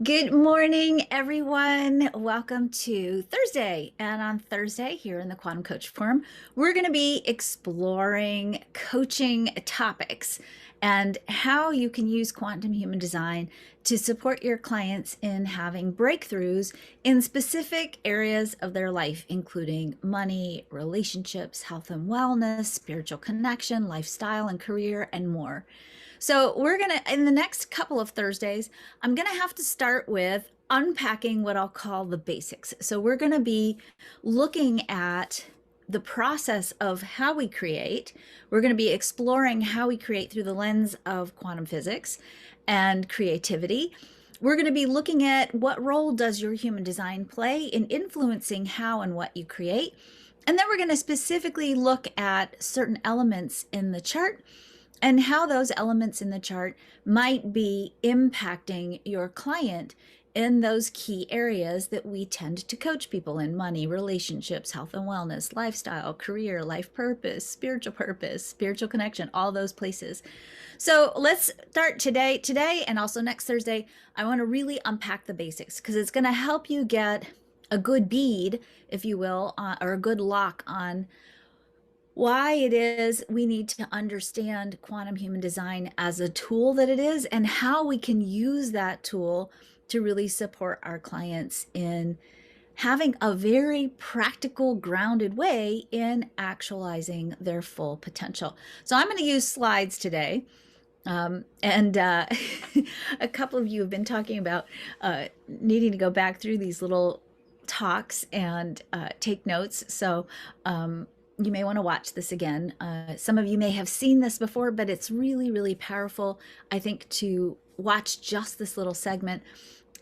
Good morning, everyone. Welcome to Thursday. And on Thursday, here in the Quantum Coach Forum, we're going to be exploring coaching topics and how you can use quantum human design to support your clients in having breakthroughs in specific areas of their life, including money, relationships, health and wellness, spiritual connection, lifestyle and career, and more. So we're going to, in the next couple of Thursdays, I'm going to have to start with unpacking what I'll call the basics. So we're going to be looking at the process of how we create. We're going to be exploring how we create through the lens of quantum physics and creativity. We're going to be looking at what role does your human design play in influencing how and what you create. And then we're going to specifically look at certain elements in the chart and how those elements in the chart might be impacting your client in those key areas that we tend to coach people in: money, relationships, health and wellness, lifestyle, career, life purpose, spiritual connection, all those places. So let's start today and also next Thursday. I want to really unpack the basics because it's going to help you get a good bead, if you will, or a good lock on why it is we need to understand quantum human design as a tool that it is, and how we can use that tool to really support our clients in having a very practical, grounded way in actualizing their full potential. So I'm going to use slides today. And a couple of you have been talking about needing to go back through these little talks and take notes. So you may want to watch this again. Some of you may have seen this before, but it's really, really powerful, I think, to watch just this little segment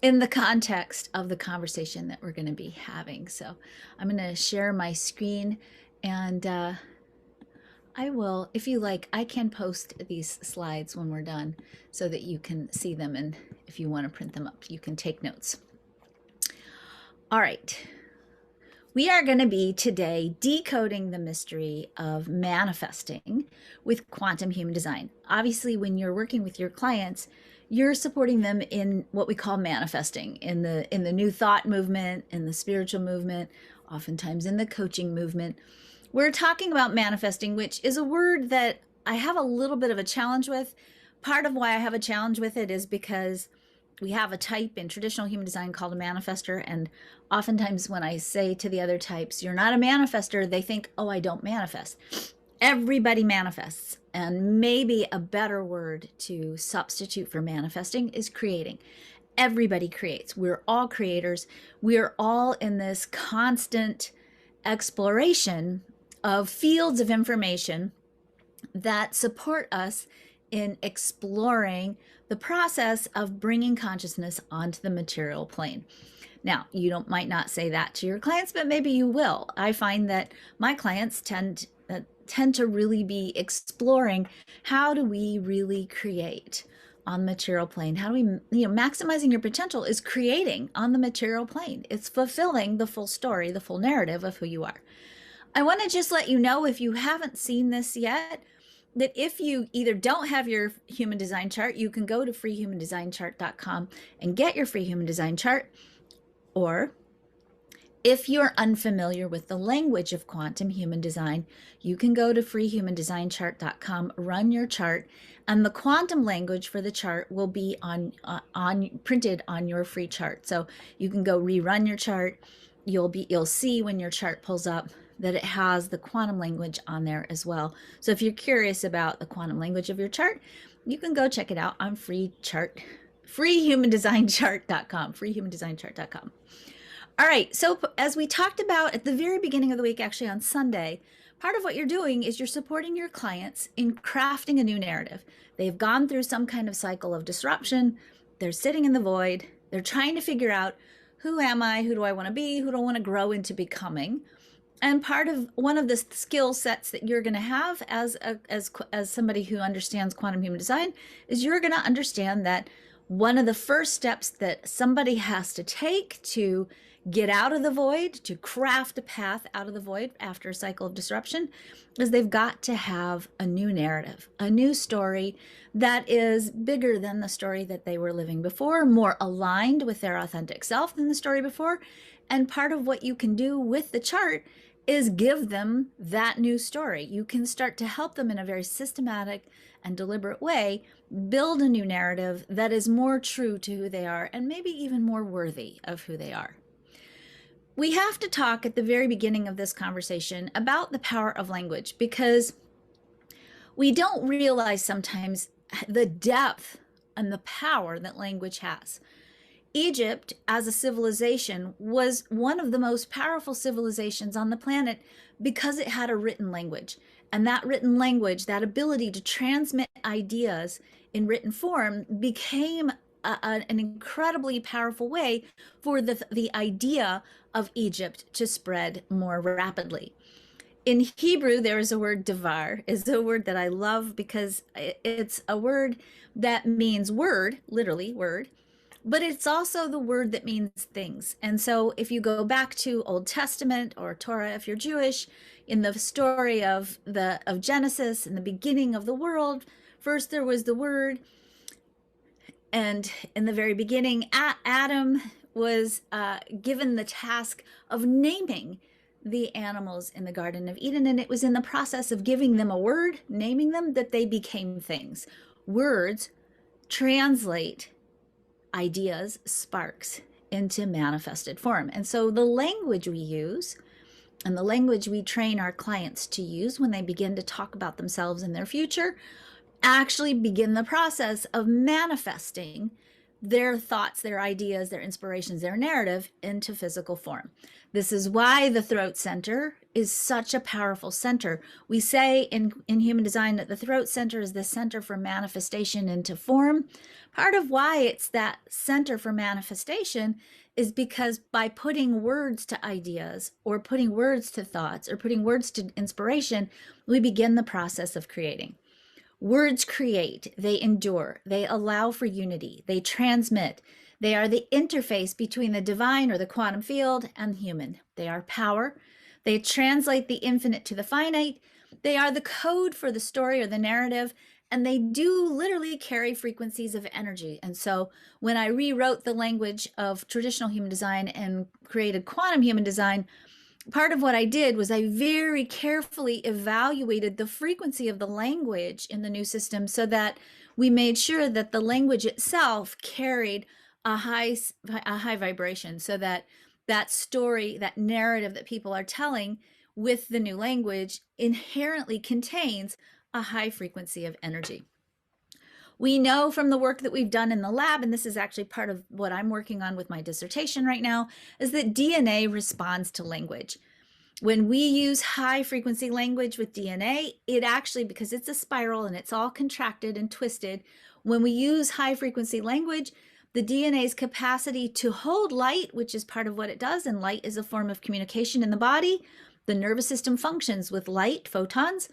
in the context of the conversation that we're going to be having. So I'm going to share my screen, and I will, if you like, I can post these slides when we're done so that you can see them. And if you want to print them up, you can take notes. All right. We are going to be today decoding the mystery of manifesting with quantum human design. Obviously, when you're working with your clients, you're supporting them in what we call manifesting, in the new thought movement, in the spiritual movement, oftentimes in the coaching movement. We're talking about manifesting, which is a word that I have a little bit of a challenge with. Part of why I have a challenge with it is because we have a type in traditional human design called a manifester, and oftentimes when I say to the other types, you're not a manifester, they think, oh, I don't manifest. Everybody manifests, and maybe a better word to substitute for manifesting is creating. Everybody creates. We're all creators. We're all in this constant exploration of fields of information that support us in exploring the process of bringing consciousness onto the material plane. Now, you might not say that to your clients, but maybe you will. I find that my clients tend to really be exploring, how do we really create on the material plane? How do we, maximizing your potential is creating on the material plane. It's fulfilling the full story, the full narrative of who you are. I want to just let you know, if you haven't seen this yet, that if you either don't have your human design chart, you can go to freehumandesignchart.com and get your free human design chart. Or if you're unfamiliar with the language of quantum human design, you can go to freehumandesignchart.com, run your chart, and the quantum language for the chart will be on printed on your free chart. So you can go rerun your chart. You'll see when your chart pulls up that it has the quantum language on there as well. So if you're curious about the quantum language of your chart, you can go check it out on freehumandesignchart.com, freehumandesignchart.com. All right, so as we talked about at the very beginning of the week, actually on Sunday, part of what you're doing is you're supporting your clients in crafting a new narrative. They've gone through some kind of cycle of disruption. They're sitting in the void. They're trying to figure out, who am I? Who do I want to be? Who do I want to grow into becoming? And part of one of the skill sets that you're going to have as somebody who understands quantum human design is you're going to understand that One of the first steps that somebody has to take to get out of the void, to craft a path out of the void after a cycle of disruption, is they've got to have a new narrative, a new story that is bigger than the story that they were living before, more aligned with their authentic self than the story before. And part of what you can do with the chart is give them that new story. You can start to help them in a very systematic and deliberate way build a new narrative that is more true to who they are and maybe even more worthy of who they are. We have to talk at the very beginning of this conversation about the power of language, because we don't realize sometimes the depth and the power that language has. Egypt as a civilization was one of the most powerful civilizations on the planet because it had a written language. And that written language, that ability to transmit ideas in written form, became an incredibly powerful way for the idea of Egypt to spread more rapidly. In Hebrew, there is a word devar, is a word that I love because it's a word that means word, literally word, but it's also the word that means things. And so if you go back to Old Testament or Torah, if you're Jewish, in the story of Genesis, in the beginning of the world, first there was the word, and in the very beginning, Adam was given the task of naming the animals in the Garden of Eden, and it was in the process of giving them a word, naming them, that they became things. Words translate ideas, sparks, into manifested form. And so the language we use and the language we train our clients to use when they begin to talk about themselves and their future actually begin the process of manifesting their thoughts, their ideas, their inspirations, their narrative into physical form. This is why the throat center is such a powerful center. We say in human design that the throat center is the center for manifestation into form. Part of why it's that center for manifestation is because by putting words to ideas, or putting words to thoughts, or putting words to inspiration, we begin the process of creating. Words create, they endure, they allow for unity, they transmit. They are the interface between the divine or the quantum field and human. They are power. They translate the infinite to the finite. They are the code for the story or the narrative, and they do literally carry frequencies of energy. And so when I rewrote the language of traditional human design and created quantum human design, part of what I did was I very carefully evaluated the frequency of the language in the new system so that we made sure that the language itself carried a high vibration, so that that story, that narrative that people are telling with the new language inherently contains a high frequency of energy. We know from the work that we've done in the lab, and this is actually part of what I'm working on with my dissertation right now, is that DNA responds to language. When we use high frequency language with DNA, it actually, because it's a spiral and it's all contracted and twisted, when we use high frequency language, the DNA's capacity to hold light, which is part of what it does, and light is a form of communication in the body. The nervous system functions with light, photons.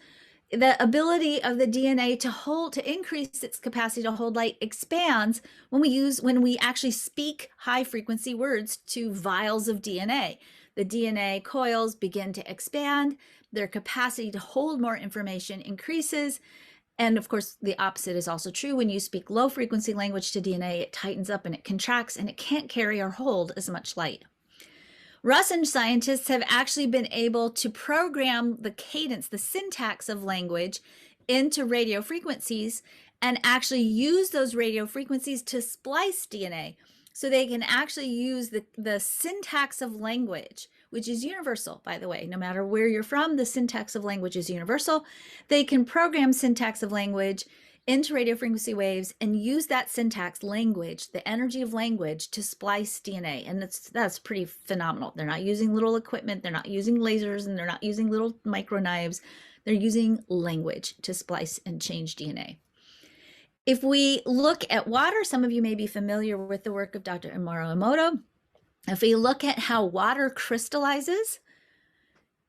The ability of the DNA to increase its capacity to hold light expands when we actually speak high frequency words to vials of DNA. The DNA coils begin to expand, their capacity to hold more information increases. And of course, the opposite is also true. When you speak low frequency language to DNA, it tightens up and it contracts and it can't carry or hold as much light. Russian scientists have actually been able to program the cadence, the syntax of language into radio frequencies, and actually use those radio frequencies to splice DNA. So they can actually use the syntax of language, which is universal, by the way. No matter where you're from, the syntax of language is universal. They can program syntax of language into radio frequency waves and use that syntax language, the energy of language, to splice DNA. And that's pretty phenomenal. They're not using little equipment, they're not using lasers, and they're not using little micro knives. They're using language to splice and change DNA. If we look at water, some of you may be familiar with the work of Dr. Amaru Emoto. If we look at how water crystallizes,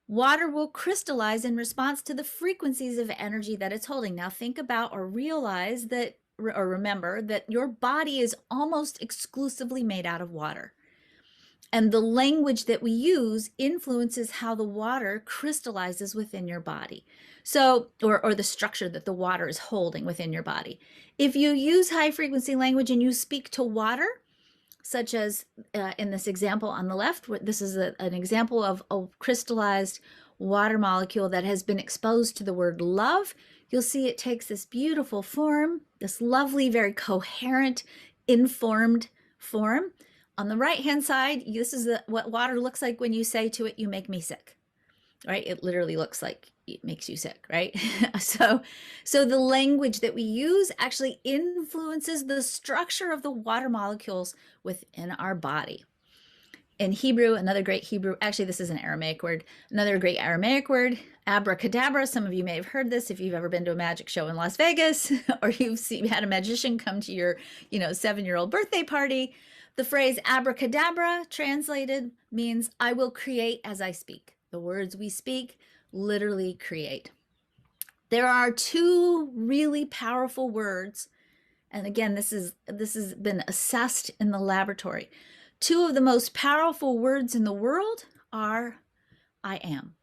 water will crystallize in response to the frequencies of energy that it's holding. Now think about or realize that or remember that your body is almost exclusively made out of water. And the language that we use influences how the water crystallizes within your body. So, or the structure that the water is holding within your body. If you use high frequency language and you speak to water, such as in this example on the left, this is an example of a crystallized water molecule that has been exposed to the word love. You'll see it takes this beautiful form, this lovely, very coherent, informed form. On the right-hand side, this is what water looks like when you say to it, "You make me sick," right? It literally looks like it makes you sick, right? so the language that we use actually influences the structure of the water molecules within our body. In Hebrew, another great Hebrew, actually this is an Aramaic word, another great Aramaic word, abracadabra. Some of you may have heard this if you've ever been to a magic show in Las Vegas, or you've had a magician come to your 7-year-old birthday party. The phrase abracadabra translated means I will create as I speak. The words we speak literally create. There are two really powerful words, and again, this has been assessed in the laboratory. Two of the most powerful words in the world are I am.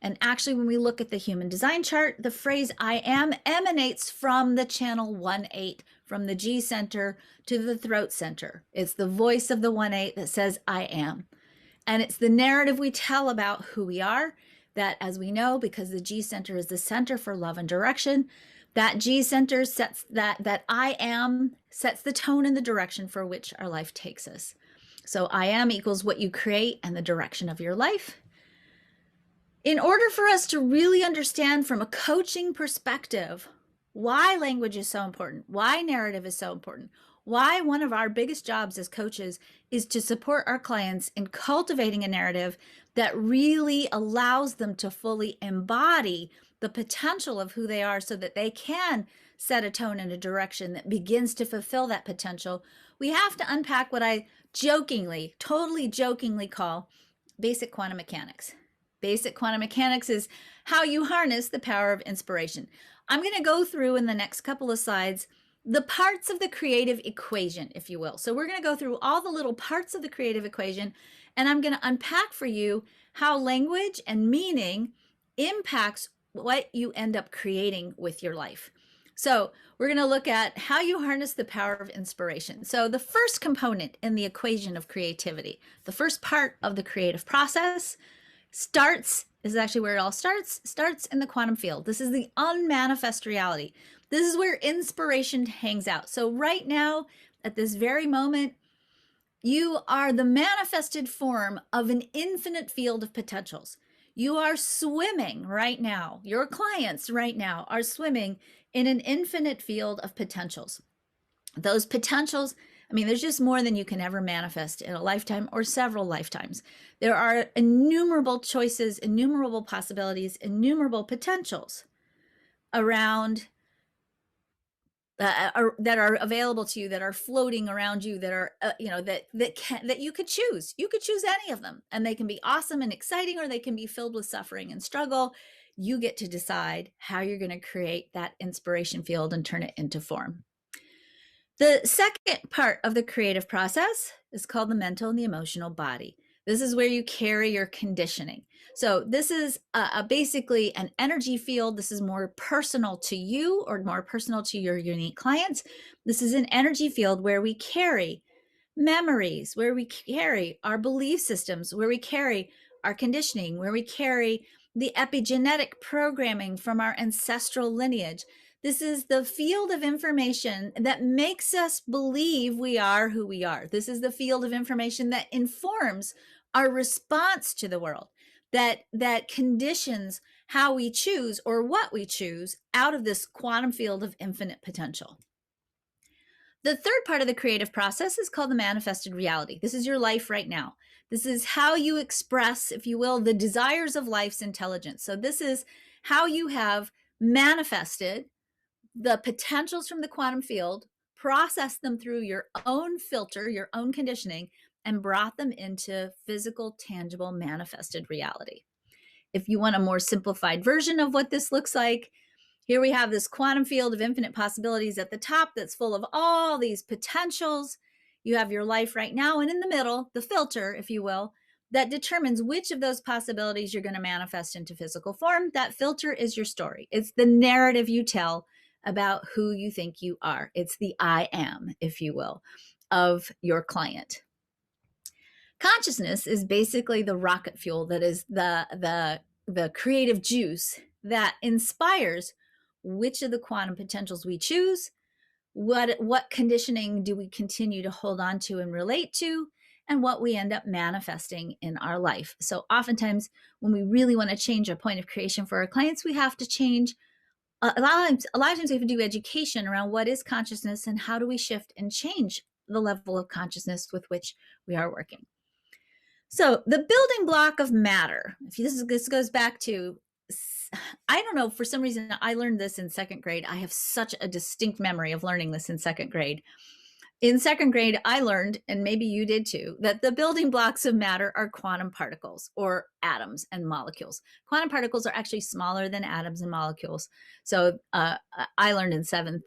And actually, when we look at the human design chart, the phrase I am emanates from the channel 1-8, from the G center to the throat center. It's the voice of the 1-8 that says I am. And it's the narrative we tell about who we are, that, as we know, because the G center is the center for love and direction, that G center sets that I am sets the tone and the direction for which our life takes us. So I am equals what you create and the direction of your life. In order for us to really understand from a coaching perspective why language is so important, why narrative is so important, why one of our biggest jobs as coaches is to support our clients in cultivating a narrative that really allows them to fully embody the potential of who they are so that they can set a tone and a direction that begins to fulfill that potential, we have to unpack what I jokingly, totally jokingly call basic quantum mechanics. Basic quantum mechanics is how you harness the power of inspiration. I'm going to go through in the next couple of slides the parts of the creative equation, if you will. So we're going to go through all the little parts of the creative equation, and I'm going to unpack for you how language and meaning impacts what you end up creating with your life. So we're going to look at how you harness the power of inspiration. So the first component in the equation of creativity, the first part of the creative process, is actually where it all starts in the quantum field. This is the unmanifest reality. This is where inspiration hangs out. So right now, at this very moment, you are the manifested form of an infinite field of potentials. You are swimming right now. Your clients right now are swimming in an infinite field of potentials. Those potentials, there's just more than you can ever manifest in a lifetime or several lifetimes. There are innumerable choices, innumerable possibilities, innumerable potentials around that are available to you, that are floating around you, that are that you could choose. You could choose any of them, and they can be awesome and exciting, or they can be filled with suffering and struggle. You get to decide how you're going to create that inspiration field and turn it into form. The second part of the creative process is called the mental and the emotional body. This is where you carry your conditioning. So this is basically an energy field. This is more personal to you or more personal to your unique clients. This is an energy field where we carry memories, where we carry our belief systems, where we carry our conditioning, where we carry the epigenetic programming from our ancestral lineage. This is the field of information that makes us believe we are who we are. This is the field of information that informs our response to the world, that conditions how we choose or what we choose out of this quantum field of infinite potential. The third part of the creative process is called the manifested reality. This is your life right now. This is how you express, if you will, the desires of life's intelligence. So this is how you have manifested the potentials from the quantum field, processed them through your own filter, your own conditioning, and brought them into physical, tangible, manifested reality. If you want a more simplified version of what this looks like, Here we have this quantum field of infinite possibilities at the top that's full of all these potentials. You have your life right now, and in the middle, the filter, if you will, that determines which of those possibilities you're going to manifest into physical form. That filter is your story. It's the narrative you tell about who you think you are. It's the I am, if you will, of your client. Consciousness is basically the rocket fuel that is the creative juice that inspires which of the quantum potentials we choose, what conditioning do we continue to hold on to and relate to, and what we end up manifesting in our life. So oftentimes when we really want to change our point of creation for our clients, we have to change a lot of times we have to do education around what is consciousness and how do we shift and change the level of consciousness with which we are working. So the building block of matter, if this goes back to, I don't know, for some reason I learned this in second grade. I have such a distinct memory of learning this in second grade. In second grade, I learned, and maybe you did too, that the building blocks of matter are quantum particles or atoms and molecules. Quantum particles are actually smaller than atoms and molecules. So I learned in second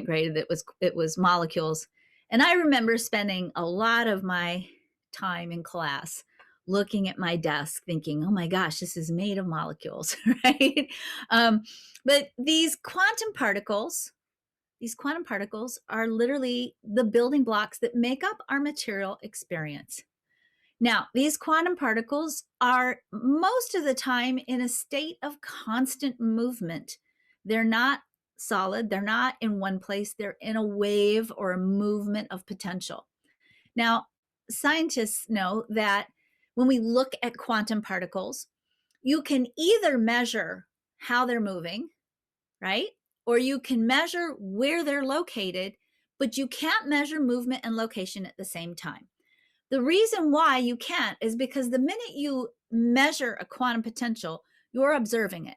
grade that it was molecules. And I remember spending a lot of my time in class looking at my desk thinking, oh my gosh, this is made of molecules, right? But these quantum particles are literally the building blocks that make up our material experience. Now, these quantum particles are most of the time in a state of constant movement. They're not solid, they're not in one place, they're in a wave or a movement of potential. Now, scientists know that when we look at quantum particles, you can either measure how they're moving, right? Or you can measure where they're located, but you can't measure movement and location at the same time. The reason why you can't is because the minute you measure a quantum potential, you're observing it,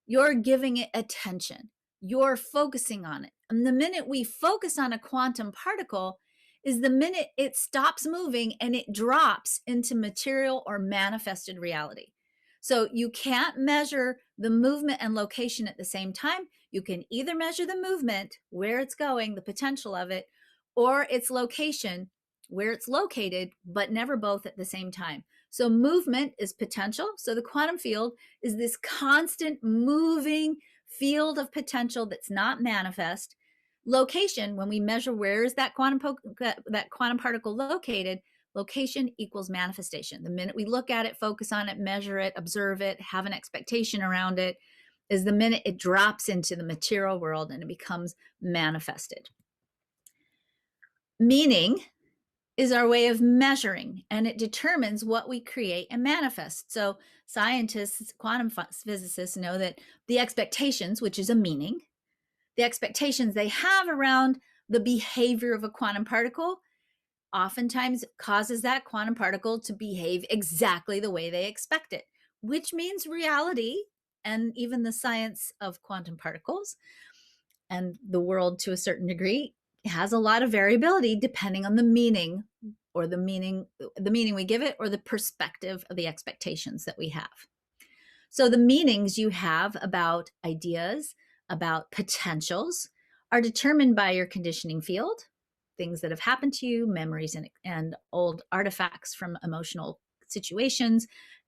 you're giving it attention, you're focusing on it. And the minute we focus on a quantum particle is the minute it stops moving and it drops into material or manifested reality. So you can't measure the movement and location at the same time. You can either measure the movement, where it's going, the potential of it, or its location, where it's located, but never both at the same time. So movement is potential. So the quantum field is this constant moving field of potential that's not manifest. Location, when we measure where is that quantum particle located, location equals manifestation. The minute we look at it, focus on it, measure it, observe it, have an expectation around it, is the minute it drops into the material world and it becomes manifested. Meaning is our way of measuring, and it determines what we create and manifest. So scientists, quantum physicists know that the expectations, which is a meaning, the expectations they have around the behavior of a quantum particle oftentimes causes that quantum particle to behave exactly the way they expect it, which means reality and even the science of quantum particles and the world to a certain degree has a lot of variability depending on the meaning or the meaning we give it or the perspective of the expectations that we have. So the meanings you have about ideas, about potentials, are determined by your conditioning field, things that have happened to you, memories and old artifacts from emotional situations,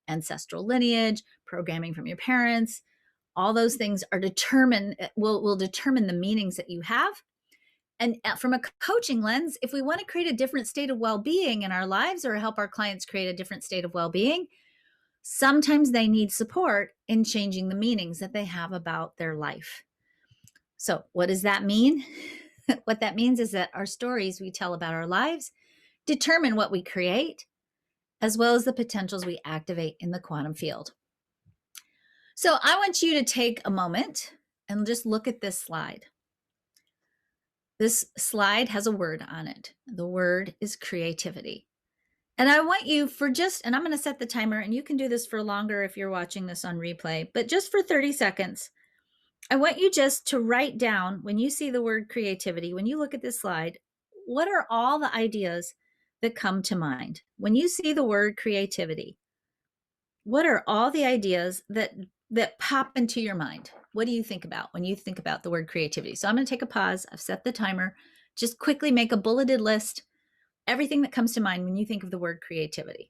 ancestral lineage, programming from your parents. All those things are will determine the meanings that you have. And from a coaching lens, if we want to create a different state of well-being in our lives or help our clients create a different state of well-being, sometimes they need support in changing the meanings that they have about their life. So what does that mean? What that means is that our stories we tell about our lives determine what we create, as well as the potentials we activate in the quantum field. So I want you to take a moment and just look at this slide. This slide has a word on it. The word is creativity. And I want you and I'm going to set the timer, and you can do this for longer if you're watching this on replay, but just for 30 seconds, I want you just to write down, when you see the word creativity, when you look at this slide, what are all the ideas that come to mind? When you see the word creativity, what are all the ideas that pop into your mind? What do you think about when you think about the word creativity? So I'm going to take a pause. I've set the timer. Just quickly make a bulleted list. Everything that comes to mind when you think of the word creativity.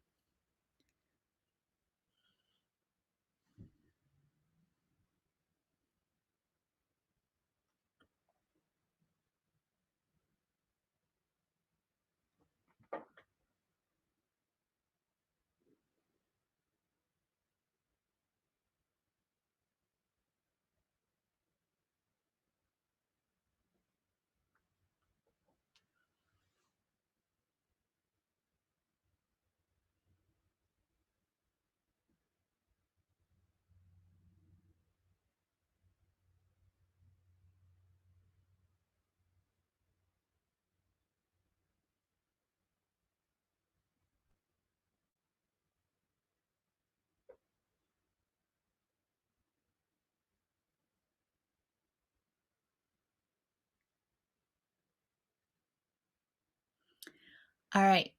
All right.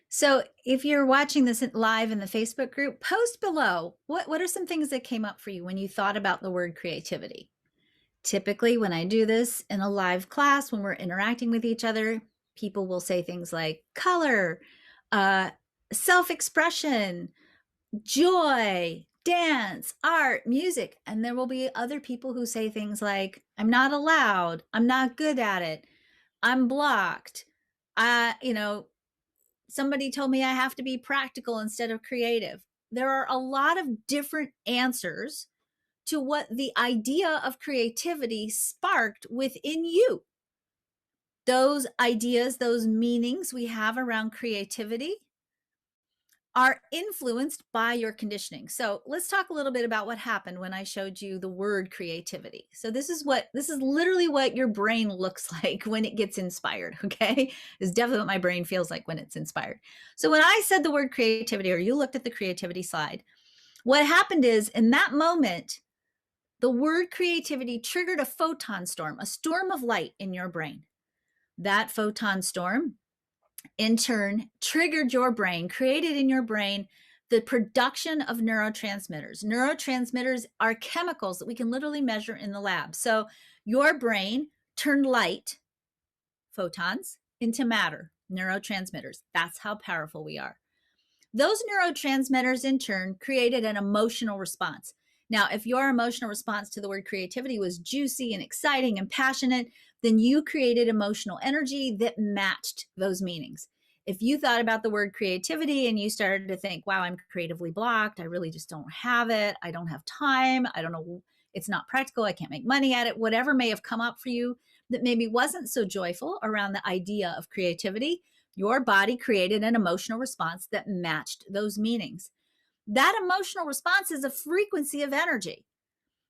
So if you're watching this live in the Facebook group, post below what are some things that came up for you when you thought about the word creativity? Typically, when I do this in a live class, when we're interacting with each other, people will say things like color, uh, self expression, joy, dance, art, music. And there will be other people who say things like, I'm not allowed, I'm not good at it, I'm blocked. You know, somebody told me I have to be practical instead of creative. There are a lot of different answers to what the idea of creativity sparked within you. Those ideas, those meanings we have around creativity are influenced by your conditioning. So let's talk a little bit about what happened when I showed you the word creativity. So this is literally what your brain looks like when it gets inspired. Okay. It's definitely what my brain feels like when it's inspired. So when I said the word creativity, or you looked at the creativity slide, what happened is in that moment, the word creativity triggered a photon storm, a storm of light in your brain. That photon storm in turn triggered your brain, created in your brain the production of neurotransmitters. Neurotransmitters are chemicals that we can literally measure in the lab. So your brain turned light, photons, into matter, neurotransmitters. That's how powerful we are. Those neurotransmitters in turn created an emotional response. Now, if your emotional response to the word creativity was juicy and exciting and passionate, then you created emotional energy that matched those meanings. If you thought about the word creativity and you started to think, wow, I'm creatively blocked, I really just don't have it, I don't have time, I don't know, it's not practical, I can't make money at it, whatever may have come up for you that maybe wasn't so joyful around the idea of creativity, your body created an emotional response that matched those meanings. That emotional response is a frequency of energy.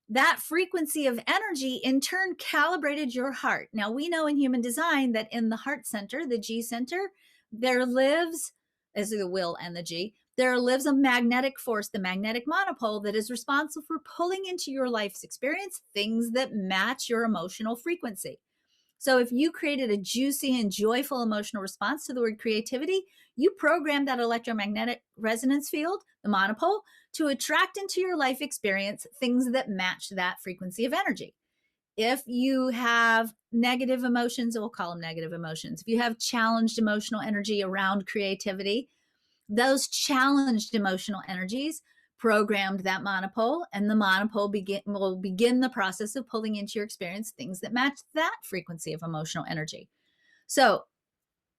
That frequency of energy in turn calibrated your heart. Now, we know in human design that in the heart center, the G center, there lives, as the will and the G, there lives a magnetic force, the magnetic monopole, that is responsible for pulling into your life's experience things that match your emotional frequency. So if you created a juicy and joyful emotional response to the word creativity, you programmed that electromagnetic resonance field, the monopole, to attract into your life experience things that match that frequency of energy. If you have negative emotions, we'll call them negative emotions. If you have challenged emotional energy around creativity, those challenged emotional energies programmed that monopole, and the monopole will begin the process of pulling into your experience things that match that frequency of emotional energy. So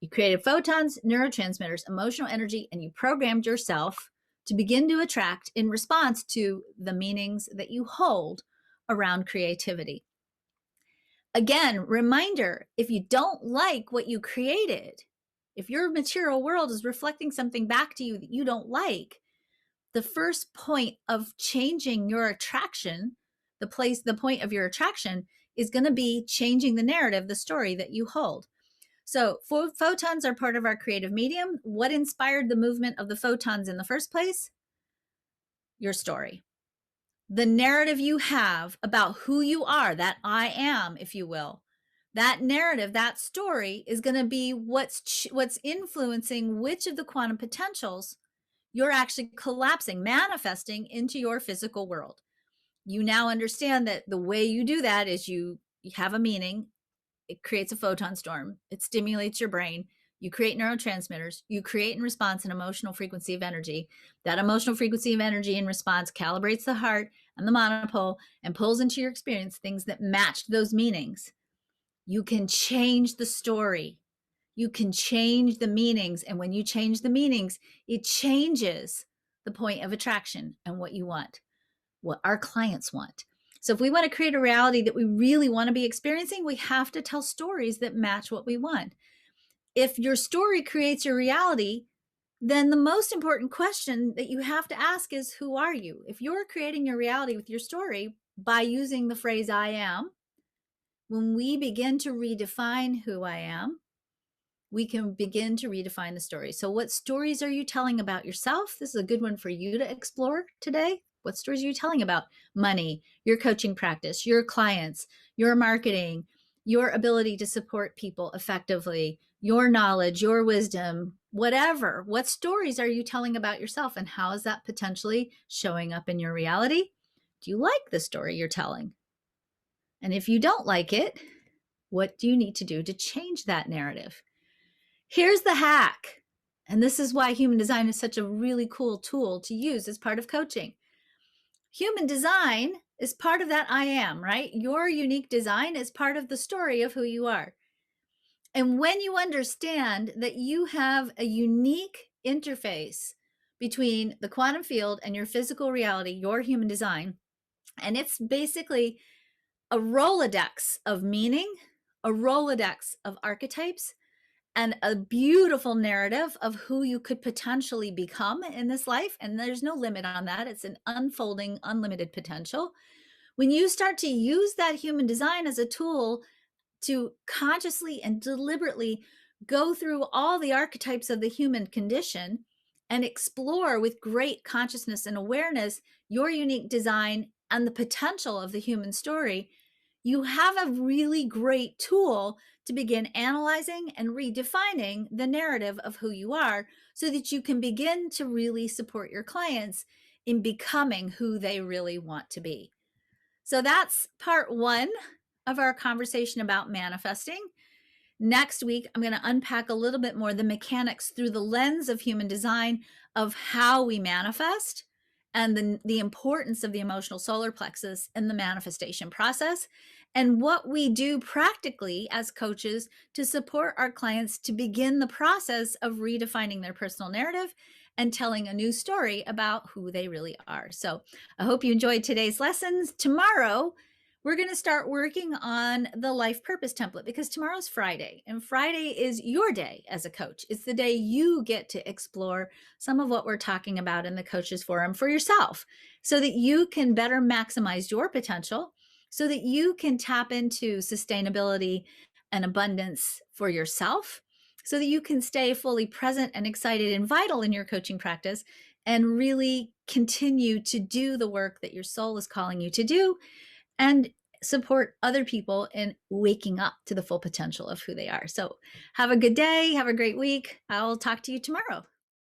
you created photons, neurotransmitters, emotional energy, and you programmed yourself to begin to attract in response to the meanings that you hold around creativity. Again, reminder, if you don't like what you created, if your material world is reflecting something back to you that you don't like, the first point of changing your attraction, the point of your attraction is going to be changing the narrative, the story that you hold. So photons are part of our creative medium. What inspired the movement of the photons in the first place? Your story. The narrative you have about who you are, that I am, if you will, that narrative, that story is going to be what's influencing which of the quantum potentials you're actually collapsing, manifesting into your physical world. You now understand that the way you do that is you have a meaning. It creates a photon storm. It stimulates your brain. You create neurotransmitters. You create in response an emotional frequency of energy. That emotional frequency of energy in response calibrates the heart and the monopole and pulls into your experience things that match those meanings. You can change the story. You can change the meanings. And when you change the meanings, it changes the point of attraction and what you want, what our clients want. So if we want to create a reality that we really want to be experiencing, we have to tell stories that match what we want. If your story creates your reality, then the most important question that you have to ask is, who are you? If you're creating your reality with your story by using the phrase I am, when we begin to redefine who I am, we can begin to redefine the story. So, what stories are you telling about yourself? This is a good one for you to explore today. What stories are you telling about money, your coaching practice, your clients, your marketing, your ability to support people effectively, your knowledge, your wisdom, whatever? What stories are you telling about yourself, and how is that potentially showing up in your reality? Do you like the story you're telling? And if you don't like it, what do you need to do to change that narrative? Here's the hack. And this is why human design is such a really cool tool to use as part of coaching. Human design is part of that I am, right? Your unique design is part of the story of who you are. And when you understand that you have a unique interface between the quantum field and your physical reality, your human design, and it's basically a Rolodex of meaning, a Rolodex of archetypes, and a beautiful narrative of who you could potentially become in this life. And there's no limit on that. It's an unfolding, unlimited potential. When you start to use that human design as a tool to consciously and deliberately go through all the archetypes of the human condition and explore with great consciousness and awareness your unique design and the potential of the human story, you have a really great tool to begin analyzing and redefining the narrative of who you are so that you can begin to really support your clients in becoming who they really want to be. So that's part one of our conversation about manifesting. Next week, I'm going to unpack a little bit more the mechanics through the lens of human design of how we manifest and the importance of the emotional solar plexus in the manifestation process, and what we do practically as coaches to support our clients to begin the process of redefining their personal narrative and telling a new story about who they really are. So I hope you enjoyed today's lessons. Tomorrow, we're going to start working on the life purpose template because tomorrow's Friday, and Friday is your day as a coach. It's the day you get to explore some of what we're talking about in the Coaches Forum for yourself so that you can better maximize your potential, so that you can tap into sustainability and abundance for yourself, so that you can stay fully present and excited and vital in your coaching practice and really continue to do the work that your soul is calling you to do and support other people in waking up to the full potential of who they are. So have a good day. Have a great week. I'll talk to you tomorrow.